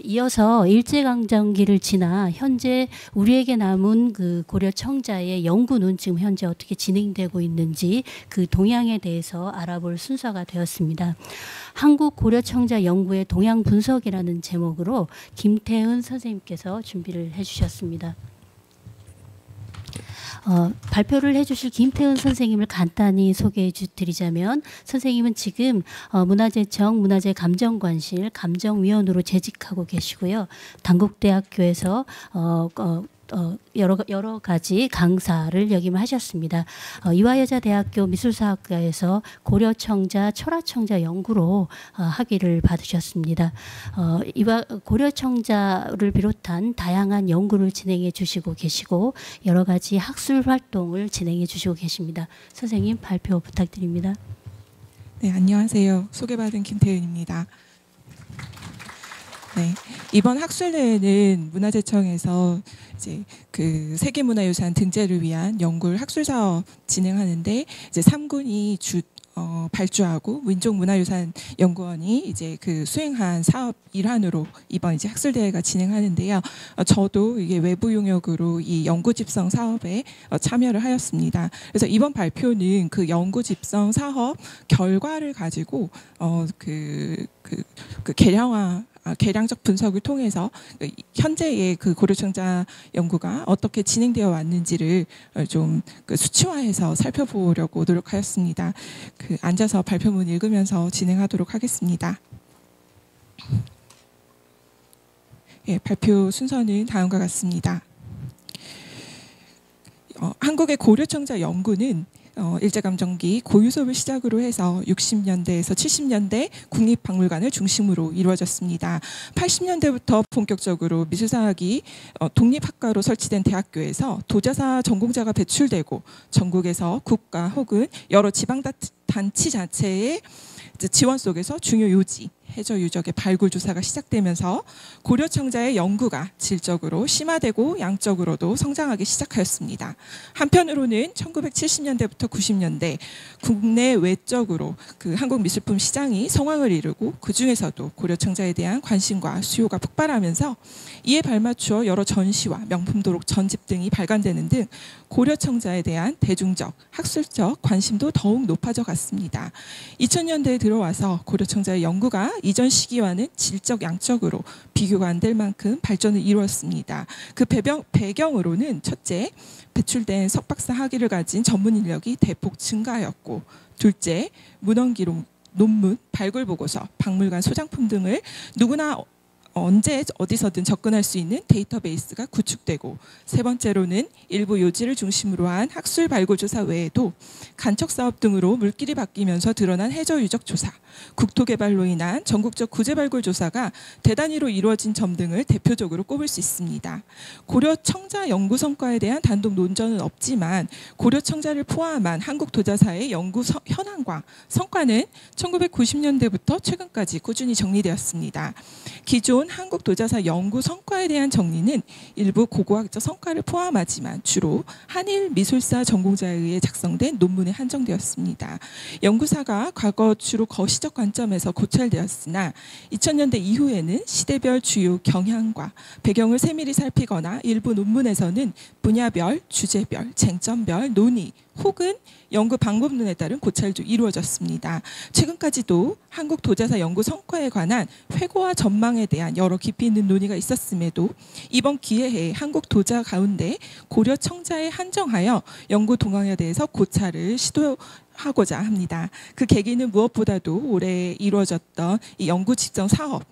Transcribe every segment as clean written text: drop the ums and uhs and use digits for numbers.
이어서 일제강점기를 지나 현재 우리에게 남은 그 고려 청자의 연구는 지금 현재 어떻게 진행되고 있는지 그 동향에 대해서 알아볼 순서가 되었습니다. 한국 고려 청자 연구의 동향 분석이라는 제목으로 김태은 선생님께서 준비를 해주셨습니다. 발표를 해주실 김태은 선생님을 간단히 소개해 드리자면, 선생님은 지금 문화재청 문화재감정관실 감정위원으로 재직하고 계시고요. 단국대학교에서 여러 가지 강사를 역임하셨습니다. 이화여자대학교 미술사학과에서 고려청자, 철화청자 연구로 학위를 받으셨습니다. 고려청자를 비롯한 다양한 연구를 진행해 주시고 계시고 여러 가지 학술 활동을 진행해 주시고 계십니다. 선생님 발표 부탁드립니다. 네, 안녕하세요. 소개받은 김태은입니다. 네, 이번 학술대회는 문화재청에서 이제 그 세계문화유산 등재를 위한 연구 학술 사업 진행하는데, 이제 3군이 발주하고 민족문화유산연구원이 이제 그 수행한 사업 일환으로 이번 이제 학술대회가 진행하는데요. 저도 이게 외부 용역으로 이 연구 집성 사업에 참여를 하였습니다. 그래서 이번 발표는 그 연구 집성 사업 결과를 가지고 계량적 분석을 통해서 현재의 그 고려청자 연구가 어떻게 진행되어 왔는지를 좀 수치화해서 살펴보려고 노력하였습니다. 앉아서 발표문 읽으면서 진행하도록 하겠습니다. 예, 발표 순서는 다음과 같습니다. 한국의 고려청자 연구는 일제감정기 고유 수업을 시작으로 해서 60년대에서 70년대 국립박물관을 중심으로 이루어졌습니다. 80년대부터 본격적으로 미술사학이 독립학과로 설치된 대학교에서 도자사 전공자가 배출되고 전국에서 국가 혹은 여러 지방단체 자체의 지원 속에서 중요 요지, 해저 유적의 발굴 조사가 시작되면서 고려청자의 연구가 질적으로 심화되고 양적으로도 성장하기 시작하였습니다. 한편으로는 1970년대부터 90년대 국내 외적으로 그 한국 미술품 시장이 성황을 이루고, 그 중에서도 고려청자에 대한 관심과 수요가 폭발하면서 이에 발맞추어 여러 전시와 명품 도록 전집 등이 발간되는 등 고려청자에 대한 대중적, 학술적 관심도 더욱 높아져 갔습니다. 2000년대에 들어와서 고려청자의 연구가 이전 시기와는 질적, 양적으로 비교가 안 될 만큼 발전을 이루었습니다. 그 배경으로는 첫째, 배출된 석박사 학위를 가진 전문 인력이 대폭 증가하였고, 둘째, 문헌기록, 논문, 발굴 보고서, 박물관 소장품 등을 누구나 언제 어디서든 접근할 수 있는 데이터베이스가 구축되고, 세 번째로는 일부 요지를 중심으로 한 학술 발굴 조사 외에도 간척 사업 등으로 물길이 바뀌면서 드러난 해저 유적 조사, 국토 개발로 인한 전국적 구제 발굴 조사가 대단위로 이루어진 점 등을 대표적으로 꼽을 수 있습니다. 고려 청자 연구 성과에 대한 단독 논전은 없지만 고려 청자를 포함한 한국 도자사의 연구 현황과 성과는 1990년대부터 최근까지 꾸준히 정리되었습니다. 기존 한국 도자사 연구 성과에 대한 정리는 일부 고고학적 성과를 포함하지만 주로 한일 미술사 전공자에 의해 작성된 논문에 한정되었습니다. 연구사가 과거 주로 거시적 관점에서 고찰되었으나 2000년대 이후에는 시대별 주요 경향과 배경을 세밀히 살피거나 일부 논문에서는 분야별, 주제별, 쟁점별, 논의 혹은 연구 방법론에 따른 고찰도 이루어졌습니다. 최근까지도 한국 도자사 연구 성과에 관한 회고와 전망에 대한 여러 깊이 있는 논의가 있었음에도 이번 기회에 한국 도자 가운데 고려 청자에 한정하여 연구 동향에 대해서 고찰을 시도하고자 합니다. 그 계기는 무엇보다도 올해 이루어졌던 이 연구 집성 사업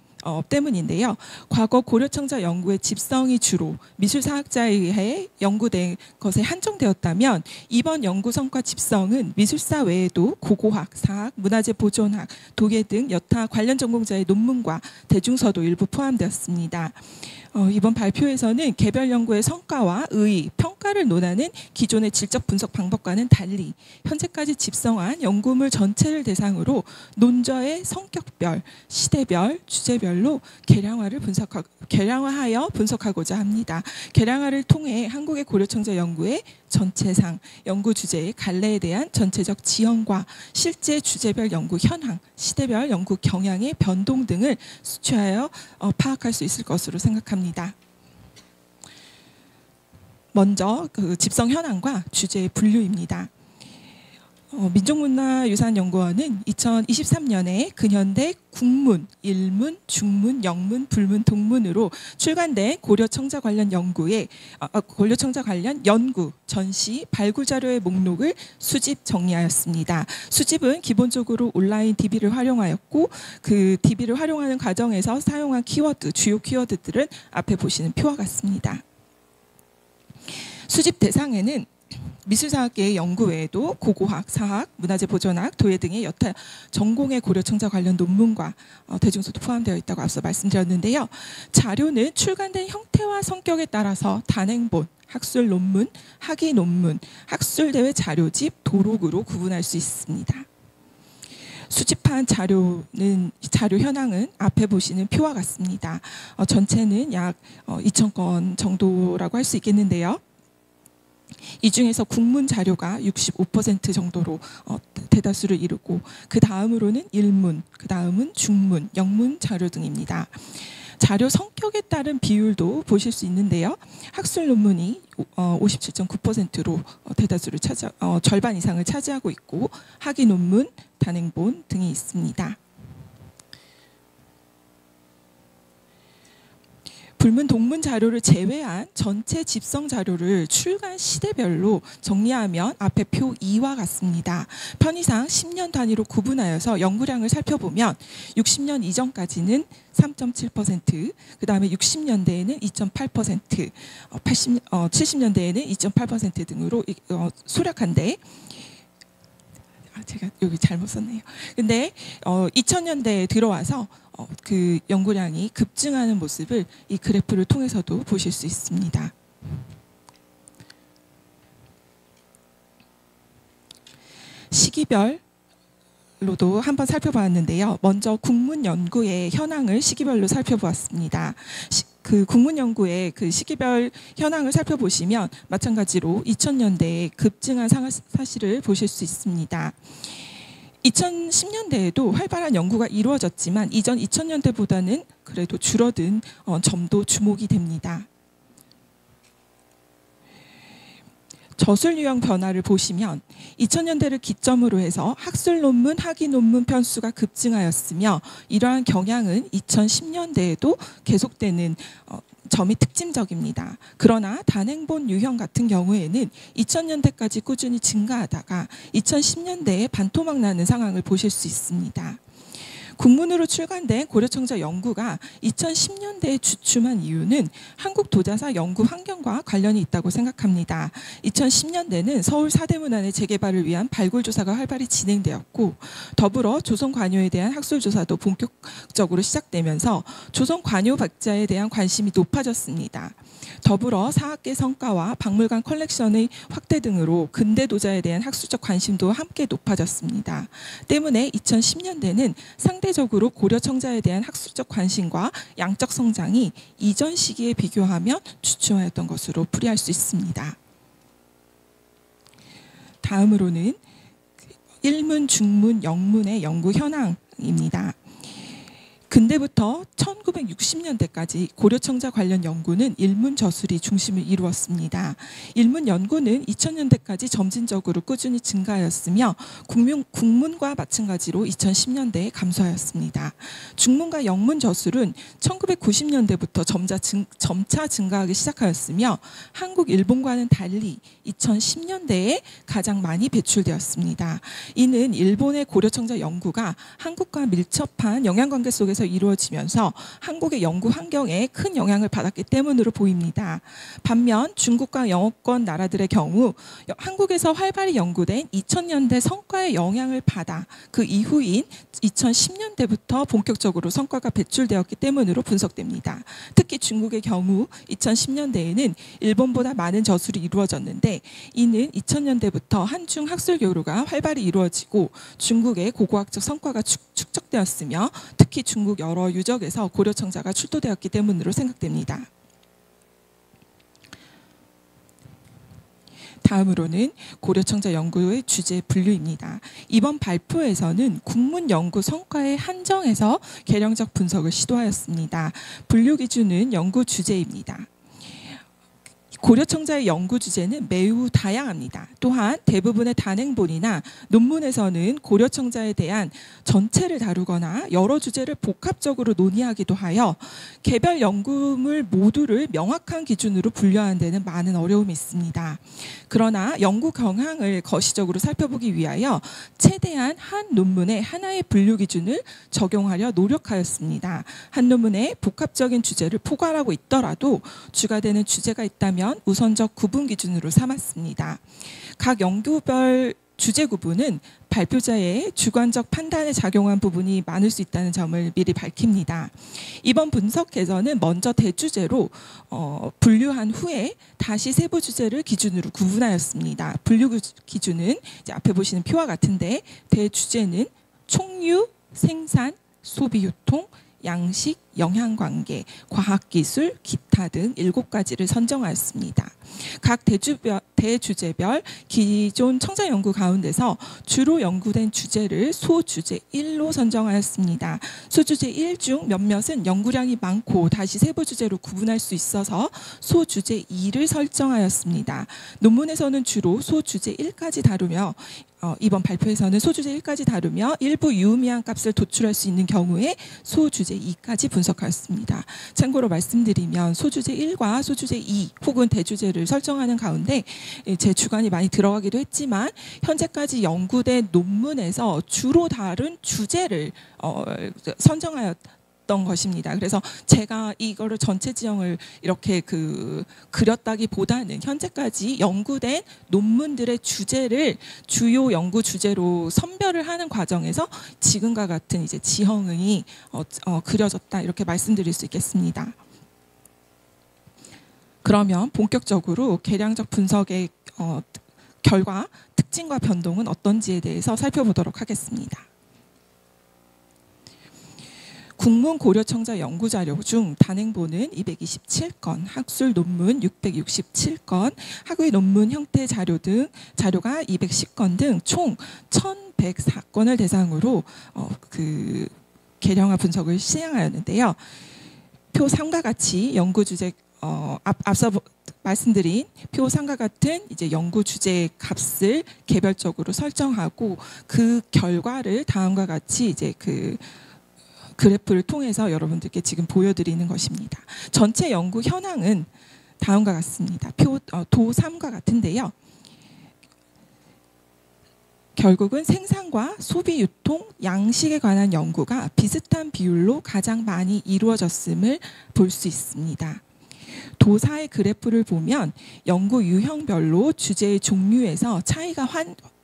때문인데요. 과거 고려청자 연구의 집성이 주로 미술사학자에 의해 연구된 것에 한정되었다면 이번 연구 성과 집성은 미술사 외에도 고고학, 사학, 문화재 보존학, 도계 등 여타 관련 전공자의 논문과 대중서도 일부 포함되었습니다. 이번 발표에서는 개별 연구의 성과와 의의, 평가를 논하는 기존의 질적 분석 방법과는 달리 현재까지 집성한 연구물 전체를 대상으로 논저의 성격별, 시대별, 주제별 주제별로 계량화하여 분석하고자 합니다. 계량화를 통해 한국의 고려청자 연구의 전체상, 연구 주제의 갈래에 대한 전체적 지형과 실제 주제별 연구 현황, 시대별 연구 경향의 변동 등을 수취하여 파악할 수 있을 것으로 생각합니다. 먼저 그 집성 현황과 주제의 분류입니다. 민족문화유산연구원은 2023년에 근현대 국문, 일문, 중문, 영문, 불문, 동문으로 출간된 고려청자 관련 고려청자 관련 연구, 전시, 발굴 자료의 목록을 수집 정리하였습니다. 수집은 기본적으로 온라인 DB를 활용하였고 그 DB를 활용하는 과정에서 사용한 키워드, 주요 키워드들은 앞에 보시는 표와 같습니다. 수집 대상에는 미술사학계의 연구 외에도 고고학, 사학, 문화재 보존학, 도예 등의 여타 전공의 고려청자 관련 논문과 대중서도 포함되어 있다고 앞서 말씀드렸는데요. 자료는 출간된 형태와 성격에 따라서 단행본, 학술 논문, 학위 논문, 학술대회 자료집, 도록으로 구분할 수 있습니다. 수집한 자료 현황은 앞에 보시는 표와 같습니다. 전체는 약 2,000건 정도라고 할 수 있겠는데요. 이 중에서 국문 자료가 65% 정도로 대다수를 이루고 그 다음으로는 일문, 그 다음은 중문, 영문 자료 등입니다. 자료 성격에 따른 비율도 보실 수 있는데요. 학술 논문이 57.9%로 대다수를 절반 이상을 차지하고 있고 학위 논문, 단행본 등이 있습니다. 불문, 동문 자료를 제외한 전체 집성 자료를 출간 시대별로 정리하면 앞에 표 2와 같습니다. 편의상 10년 단위로 구분하여서 연구량을 살펴보면 60년 이전까지는 3.7%, 그 다음에 60년대에는 2.8%, 70년대에는 2.8% 등으로 소략한데 제가 여기 잘못 썼네요. 근데 2000년대에 들어와서 그 연구량이 급증하는 모습을 이 그래프를 통해서도 보실 수 있습니다. 시기별로도 한번 살펴봤는데요. 먼저 국문 연구의 현황을 시기별로 살펴보았습니다. 그 국문 연구의 그 시기별 현황을 살펴보시면 마찬가지로 2000년대에 급증한 사실을 보실 수 있습니다. 2010년대에도 활발한 연구가 이루어졌지만 이전 2000년대보다는 그래도 줄어든 점도 주목이 됩니다. 저술 유형 변화를 보시면 2000년대를 기점으로 해서 학술 논문, 학위 논문 편수가 급증하였으며 이러한 경향은 2010년대에도 계속되는 점이 특징적입니다. 그러나 단행본 유형 같은 경우에는 2000년대까지 꾸준히 증가하다가 2010년대에 반토막 나는 상황을 보실 수 있습니다. 국문으로 출간된 고려청자 연구가 2010년대에 주춤한 이유는 한국 도자사 연구 환경과 관련이 있다고 생각합니다. 2010년대는 서울 사대문안의 재개발을 위한 발굴조사가 활발히 진행되었고 더불어 조선 관요에 대한 학술조사도 본격적으로 시작되면서 조선 관요 박자에 대한 관심이 높아졌습니다. 더불어 사학계 성과와 박물관 컬렉션의 확대 등으로 근대 도자에 대한 학술적 관심도 함께 높아졌습니다. 때문에 2010년대는 상대적으로 고려청자에 대한 학술적 관심과 양적 성장이 이전 시기에 비교하면 주춤하였던 것으로 풀이할 수 있습니다. 다음으로는 일문, 중문, 영문의 연구 현황입니다. 근대부터 1960년대까지 고려청자 관련 연구는 일문 저술이 중심을 이루었습니다. 일문 연구는 2000년대까지 점진적으로 꾸준히 증가하였으며 국문과 마찬가지로 2010년대에 감소하였습니다. 중문과 영문 저술은 1990년대부터 점차 증가하기 시작하였으며 한국, 일본과는 달리 2010년대에 가장 많이 배출되었습니다. 이는 일본의 고려청자 연구가 한국과 밀접한 영향관계 속에서 이루어지면서 한국의 연구 환경에 큰 영향을 받았기 때문으로 보입니다. 반면 중국과 영어권 나라들의 경우 한국에서 활발히 연구된 2000년대 성과의 영향을 받아 그 이후인 2010년대부터 본격적으로 성과가 배출되었기 때문으로 분석됩니다. 특히 중국의 경우 2010년대에는 일본보다 많은 저술이 이루어졌는데 이는 2000년대부터 한중 학술 교류가 활발히 이루어지고 중국의 고고학적 성과가 축적되었으며 특히 중국 전국 여러 유적에서 고려청자가 출토되었기 때문으로 생각됩니다. 다음으로는 고려청자 연구의 주제 분류입니다. 이번 발표에서는 국문 연구 성과에 한정해서 계량적 분석을 시도하였습니다. 분류 기준은 연구 주제입니다. 고려청자의 연구 주제는 매우 다양합니다. 또한 대부분의 단행본이나 논문에서는 고려청자에 대한 전체를 다루거나 여러 주제를 복합적으로 논의하기도 하여 개별 연구물 모두를 명확한 기준으로 분류하는 데는 많은 어려움이 있습니다. 그러나 연구 경향을 거시적으로 살펴보기 위하여 최대한 한 논문에 하나의 분류 기준을 적용하려 노력하였습니다. 한 논문에 복합적인 주제를 포괄하고 있더라도 주가 되는 주제가 있다면 우선적 구분 기준으로 삼았습니다. 각 연구별 주제 구분은 발표자의 주관적 판단에 작용한 부분이 많을 수 있다는 점을 미리 밝힙니다. 이번 분석에서는 먼저 대주제로 분류한 후에 다시 세부 주제를 기준으로 구분하였습니다. 분류 기준은 이제 앞에 보시는 표와 같은데 대주제는 총유, 생산, 소비, 유통, 양식, 영향관계, 과학기술, 기타 등 7가지를 선정하였습니다. 각 대주제별 기존 청자 연구 가운데서 주로 연구된 주제를 소주제 1로 선정하였습니다. 소주제 1 중 몇몇은 연구량이 많고 다시 세부 주제로 구분할 수 있어서 소주제 2를 설정하였습니다. 논문에서는 주로 소주제 1까지 다루며 이번 발표에서는 소주제 1까지 다루며 일부 유의미한 값을 도출할 수 있는 경우에 소주제 2까지 분석하였습니다. 참고로 말씀드리면 소주제 1과 소주제 2 혹은 대주제를 설정하는 가운데 제 주관이 많이 들어가기도 했지만 현재까지 연구된 논문에서 주로 다룬 주제를 선정하였던 것입니다. 그래서 제가 이거를 전체 지형을 이렇게 그렸다기보다는 현재까지 연구된 논문들의 주제를 주요 연구 주제로 선별을 하는 과정에서 지금과 같은 이제 지형이 그려졌다 이렇게 말씀드릴 수 있겠습니다. 그러면 본격적으로 계량적 분석의 결과, 특징과 변동은 어떤지에 대해서 살펴보도록 하겠습니다. 국문 고려청자 연구자료 중 단행본은 227건, 학술 논문 667건, 학위 논문 형태 자료 등 자료가 210건 등 총 1104건을 대상으로 계량화 분석을 시행하였는데요. 표 3과 같이 연구 주제 앞서 말씀드린 표 3과 같은 이제 연구 주제 값을 개별적으로 설정하고 그 결과를 다음과 같이 이제 그래프를 통해서 여러분들께 지금 보여드리는 것입니다. 전체 연구 현황은 다음과 같습니다. 도 3과 같은데요. 결국은 생산과 소비, 유통, 양식에 관한 연구가 비슷한 비율로 가장 많이 이루어졌음을 볼 수 있습니다. 도 4의 그래프를 보면 연구 유형별로 주제의 종류에서 차이가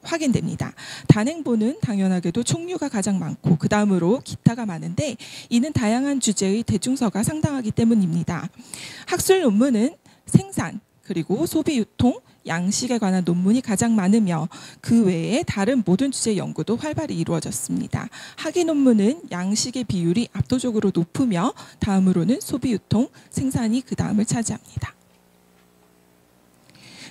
확인됩니다. 단행본은 당연하게도 총류가 가장 많고 그 다음으로 기타가 많은데 이는 다양한 주제의 대중서가 상당하기 때문입니다. 학술 논문은 생산 그리고 소비 유통, 양식에 관한 논문이 가장 많으며 그 외에 다른 모든 주제 연구도 활발히 이루어졌습니다. 학위 논문은 양식의 비율이 압도적으로 높으며 다음으로는 소비 유통, 생산이 그 다음을 차지합니다.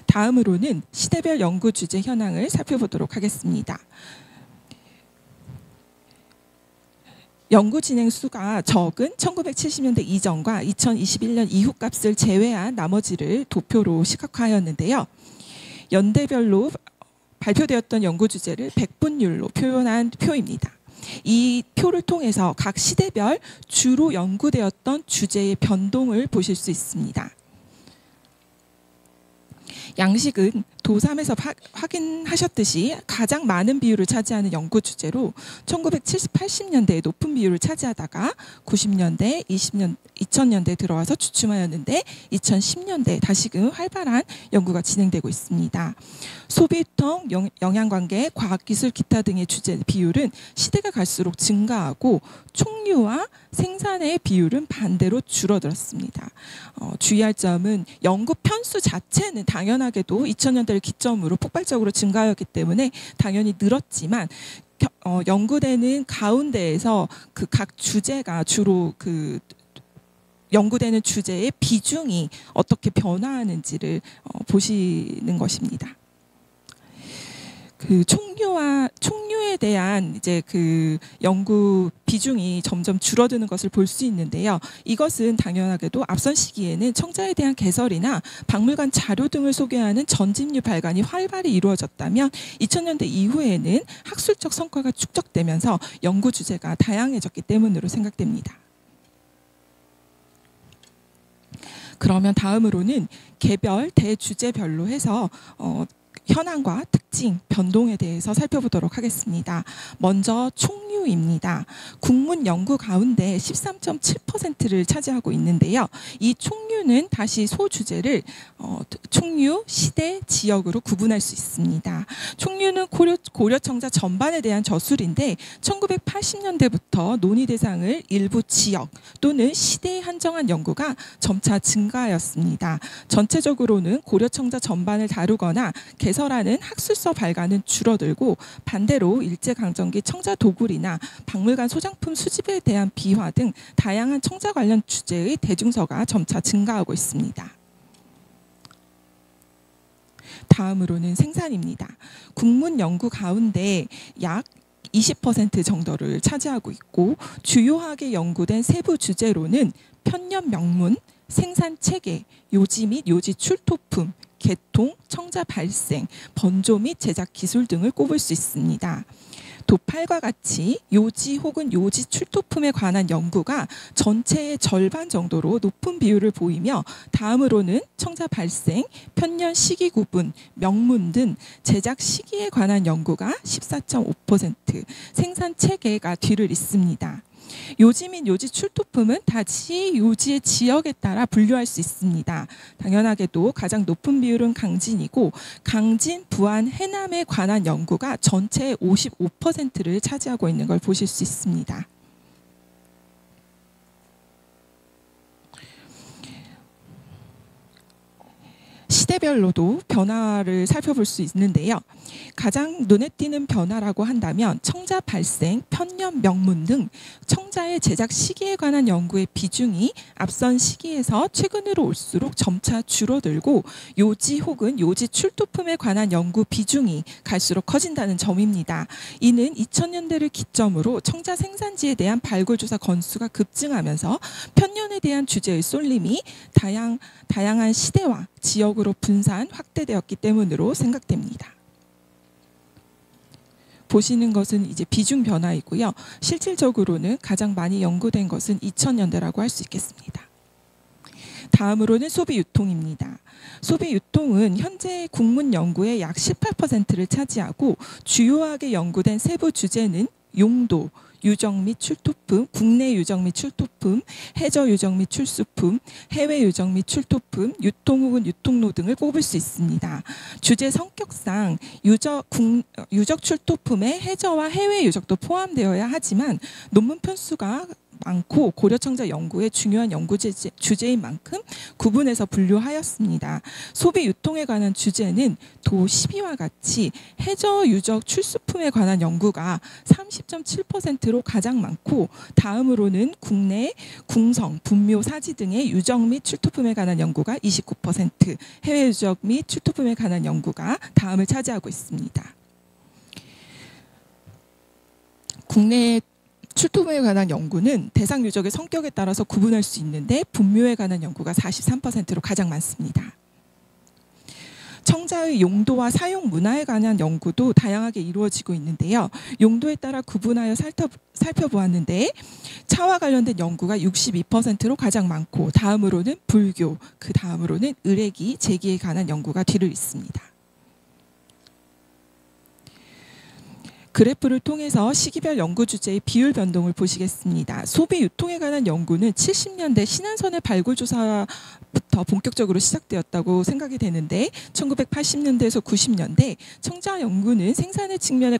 다음으로는 시대별 연구 주제 현황을 살펴보도록 하겠습니다. 연구 진행 수가 적은 1970년대 이전과 2021년 이후 값을 제외한 나머지를 도표로 시각화하였는데요. 연대별로 발표되었던 연구 주제를 백분율로 표현한 표입니다. 이 표를 통해서 각 시대별 주로 연구되었던 주제의 변동을 보실 수 있습니다. 양식은 도 3에서 확인하셨듯이 가장 많은 비율을 차지하는 연구 주제로 1970-80년대에 높은 비율을 차지하다가 90년대, 2000년대에 들어와서 주춤하였는데 2010년대에 다시금 활발한 연구가 진행되고 있습니다. 소비, 유통, 영향관계, 과학기술, 기타 등의 주제 비율은 시대가 갈수록 증가하고 총류와 생산의 비율은 반대로 줄어들었습니다. 주의할 점은 연구 편수 자체는 당연하게도 2000년대를 기점으로 폭발적으로 증가하였기 때문에 당연히 늘었지만 연구되는 가운데에서 그 각 주제가 주로 그 연구되는 주제의 비중이 어떻게 변화하는지를 보시는 것입니다. 그 총류에 대한 이제 그 연구 비중이 점점 줄어드는 것을 볼 수 있는데요. 이것은 당연하게도 앞선 시기에는 청자에 대한 개설이나 박물관 자료 등을 소개하는 전집류 발간이 활발히 이루어졌다면 2000년대 이후에는 학술적 성과가 축적되면서 연구 주제가 다양해졌기 때문으로 생각됩니다. 그러면 다음으로는 개별 대주제별로 해서 현황과 특징, 변동에 대해서 살펴보도록 하겠습니다. 먼저 총류입니다. 국문 연구 가운데 13.7%를 차지하고 있는데요. 이 총류는 다시 소주제를 총류, 시대, 지역으로 구분할 수 있습니다. 총류는 고려청자 전반에 대한 저술인데 1980년대부터 논의 대상을 일부 지역 또는 시대에 한정한 연구가 점차 증가하였습니다. 전체적으로는 고려청자 전반을 다루거나 개설하는 학술서 발간은 줄어들고 반대로 일제강점기 청자 도굴이나 박물관 소장품 수집에 대한 비화 등 다양한 청자 관련 주제의 대중서가 점차 증가하고 있습니다. 다음으로는 생산입니다. 국문 연구 가운데 약 20% 정도를 차지하고 있고 주요하게 연구된 세부 주제로는 편년 명문, 생산 체계, 요지 및 요지 출토품, 개통, 청자 발생, 번조 및 제작 기술 등을 꼽을 수 있습니다. 도팔과 같이 요지 혹은 요지 출토품에 관한 연구가 전체의 절반 정도로 높은 비율을 보이며 다음으로는 청자 발생, 편년 시기 구분, 명문 등 제작 시기에 관한 연구가 14.5%, 생산 체계가 뒤를 잇습니다. 요지 및 요지 출토품은 다시 요지의 지역에 따라 분류할 수 있습니다. 당연하게도 가장 높은 비율은 강진이고 강진, 부안, 해남에 관한 연구가 전체의 55%를 차지하고 있는 걸 보실 수 있습니다. 시대별로도 변화를 살펴볼 수 있는데요. 가장 눈에 띄는 변화라고 한다면 청자 발생, 편년 명문 등 청자의 제작 시기에 관한 연구의 비중이 앞선 시기에서 최근으로 올수록 점차 줄어들고 요지 혹은 요지 출토품에 관한 연구 비중이 갈수록 커진다는 점입니다. 이는 2000년대를 기점으로 청자 생산지에 대한 발굴조사 건수가 급증하면서 편년에 대한 주제의 쏠림이 다양한 시대와 지역으로 분산, 확대되었기 때문으로 생각됩니다. 보시는 것은 이제 비중 변화이고요. 실질적으로는 가장 많이 연구된 것은 2000년대라고 할 수 있겠습니다. 다음으로는 소비 유통입니다. 소비 유통은 현재 국문 연구의 약 18%를 차지하고 주요하게 연구된 세부 주제는 용도, 유적 및 출토품, 국내 유적 및 출토품, 해저 유적 및 출수품, 해외 유적 및 출토품, 유통 혹은 유통로 등을 꼽을 수 있습니다. 주제 성격상 유적 출토품에 해저와 해외 유적도 포함되어야 하지만 논문 편수가 많고 고려청자 연구의 중요한 연구 주제인 만큼 구분해서 분류하였습니다. 소비 유통에 관한 주제는 도 12와 같이 해저 유적 출수품에 관한 연구가 30.7%로 가장 많고 다음으로는 국내 궁성, 분묘, 사지 등의 유적 및 출토품에 관한 연구가 29%, 해외 유적 및 출토품에 관한 연구가 다음을 차지하고 있습니다. 국내 출토품에 관한 연구는 대상 유적의 성격에 따라서 구분할 수 있는데 분묘에 관한 연구가 43%로 가장 많습니다. 청자의 용도와 사용 문화에 관한 연구도 다양하게 이루어지고 있는데요. 용도에 따라 구분하여 살펴보았는데 차와 관련된 연구가 62%로 가장 많고 다음으로는 불교, 그 다음으로는 의례기, 제기에 관한 연구가 뒤를 잇습니다. 그래프를 통해서 시기별 연구 주제의 비율 변동을 보시겠습니다. 소비 유통에 관한 연구는 70년대 신안선의 발굴 조사부터 본격적으로 시작되었다고 생각이 되는데 1980년대에서 90년대 청자 연구는 생산의 측면에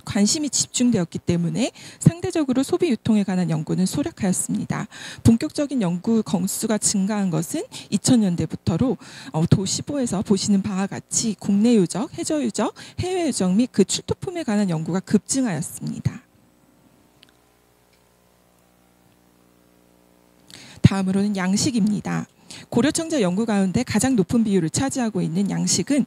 관심이 집중되었기 때문에 상대적으로 소비 유통에 관한 연구는 소략하였습니다. 본격적인 연구 건수가 증가한 것은 2000년대부터로 도 15에서 보시는 바와 같이 국내 유적, 해저 유적, 해외 유적 및 그 출토품에 관한 연구 연구가 급증하였습니다. 다음으로는 양식입니다. 고려청자 연구 가운데 가장 높은 비율을 차지하고 있는 양식은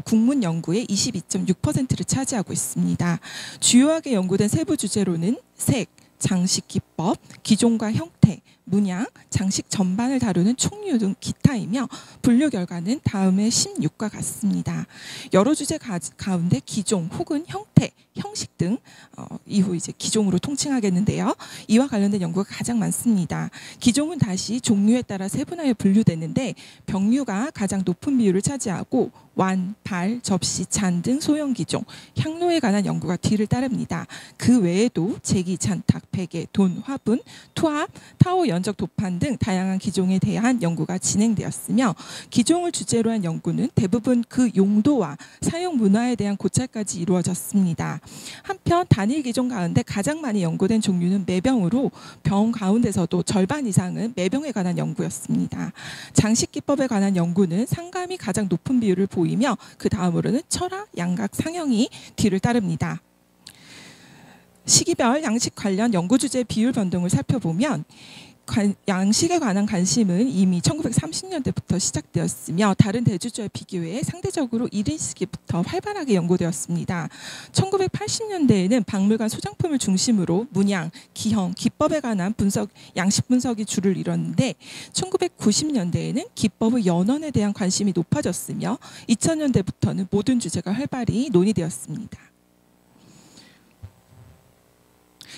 국문 연구의 22.6%를 차지하고 있습니다. 주요하게 연구된 세부 주제로는 색, 장식 기법, 기종과 형태, 문양, 장식 전반을 다루는 총류 등 기타이며 분류 결과는 다음의 16과 같습니다. 여러 주제 가운데 기종 혹은 형태, 형식 등 이후 이제 기종으로 통칭하겠는데요. 이와 관련된 연구가 가장 많습니다. 기종은 다시 종류에 따라 세분하여 분류되는데 병류가 가장 높은 비율을 차지하고 완, 발, 접시, 잔 등 소형 기종, 향로에 관한 연구가 뒤를 따릅니다. 그 외에도 제기, 잔탁, 베개, 돈, 화분, 투합, 타오, 연적, 도판 등 다양한 기종에 대한 연구가 진행되었으며 기종을 주제로 한 연구는 대부분 그 용도와 사용 문화에 대한 고찰까지 이루어졌습니다. 한편 단일 기종 가운데 가장 많이 연구된 종류는 매병으로 병 가운데서도 절반 이상은 매병에 관한 연구였습니다. 장식 기법에 관한 연구는 상감이 가장 높은 비율을 보이며 그 다음으로는 철학, 양각, 상형이 뒤를 따릅니다. 시기별 양식 관련 연구 주제 비율 변동을 살펴보면 양식에 관한 관심은 이미 1930년대부터 시작되었으며 다른 대주주와 비교해 상대적으로 이른 시기부터 활발하게 연구되었습니다. 1980년대에는 박물관 소장품을 중심으로 문양, 기형, 기법에 관한 양식 분석이 주를 이뤘는데 1990년대에는 기법의 연원에 대한 관심이 높아졌으며 2000년대부터는 모든 주제가 활발히 논의되었습니다.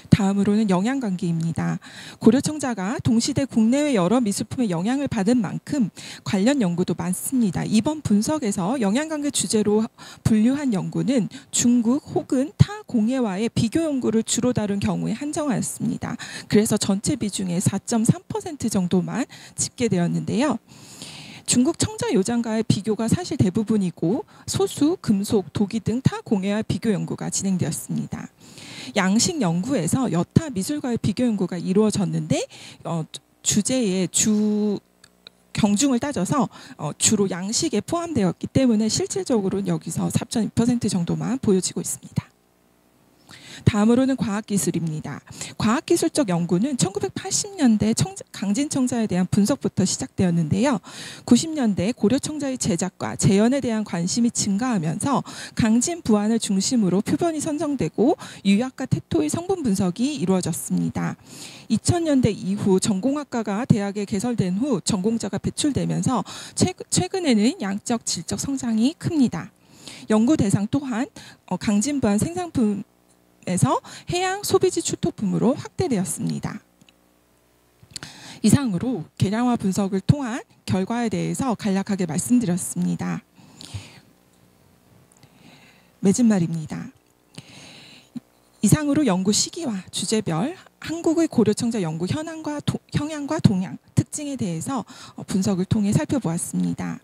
다음으로는 영향관계입니다. 고려청자가 동시대 국내외 여러 미술품의 영향을 받은 만큼 관련 연구도 많습니다. 이번 분석에서 영향관계 주제로 분류한 연구는 중국 혹은 타 공예와의 비교 연구를 주로 다룬 경우에 한정하였습니다. 그래서 전체 비중의 4.3% 정도만 집계되었는데요. 중국 청자 요장과의 비교가 사실 대부분이고 소수, 금속, 도기 등 타 공예와 비교 연구가 진행되었습니다. 양식 연구에서 여타 미술과의 비교 연구가 이루어졌는데 주제의 경중을 따져서 주로 양식에 포함되었기 때문에 실질적으로는 여기서 4.2% 정도만 보여지고 있습니다. 다음으로는 과학기술입니다. 과학기술적 연구는 1980년대 강진청자에 대한 분석부터 시작되었는데요. 90년대 고려청자의 제작과 재현에 대한 관심이 증가하면서 강진 부안을 중심으로 표본이 선정되고 유약과 태토의 성분 분석이 이루어졌습니다. 2000년대 이후 전공학과가 대학에 개설된 후 전공자가 배출되면서 최근에는 양적, 질적 성장이 큽니다. 연구 대상 또한 강진 부안 생산품 에서 해양 소비지 출토품으로 확대되었습니다. 이상으로 계량화 분석을 통한 결과에 대해서 간략하게 말씀드렸습니다. 맺은말입니다. 이상으로 연구 시기와 주제별 한국의 고려청자 연구 형향과 동향, 특징에 대해서 분석을 통해 살펴보았습니다.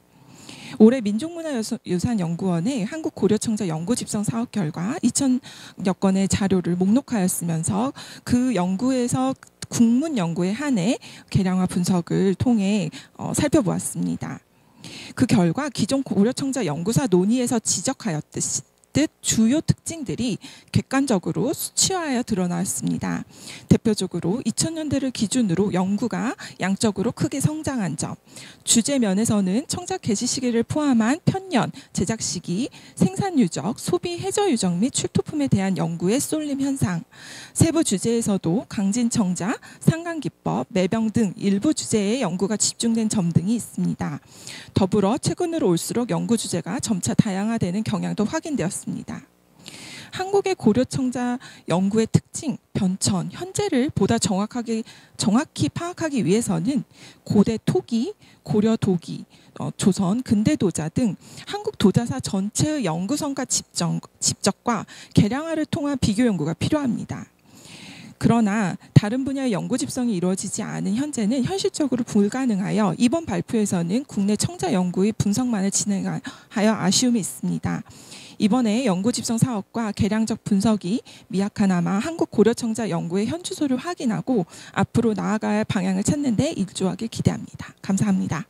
올해 민족문화유산연구원의 한국고려청자 연구집성 사업 결과 2000여 건의 자료를 목록하였으면서 그 연구에서 국문 연구에 한해 계량화 분석을 통해 살펴보았습니다. 그 결과 기존 고려청자 연구사 논의에서 지적하였듯이 주요 특징들이 객관적으로 수치화하여 드러났습니다. 대표적으로 2000년대를 기준으로 연구가 양적으로 크게 성장한 점, 주제 면에서는 청자 개시 시기를 포함한 편년, 제작 시기, 생산 유적, 소비 해저 유적 및 출토품에 대한 연구의 쏠림 현상, 세부 주제에서도 강진청자, 상강기법, 매병 등 일부 주제에 연구가 집중된 점 등이 있습니다. 더불어 최근으로 올수록 연구 주제가 점차 다양화되는 경향도 확인되었습니다. 한국의 고려청자 연구의 특징, 변천, 현재를 보다 정확히 파악하기 위해서는 고대 토기, 고려 도기, 조선 근대 도자 등 한국 도자사 전체의 연구성과 집적과 계량화를 통한 비교 연구가 필요합니다. 그러나 다른 분야의 연구 집성이 이루어지지 않은 현재는 현실적으로 불가능하여 이번 발표에서는 국내 청자 연구의 분석만을 진행하여 아쉬움이 있습니다. 이번에 연구 집성 사업과 계량적 분석이 미약하나마 한국 고려청자 연구의 현주소를 확인하고 앞으로 나아갈 방향을 찾는 데 일조하길 기대합니다. 감사합니다.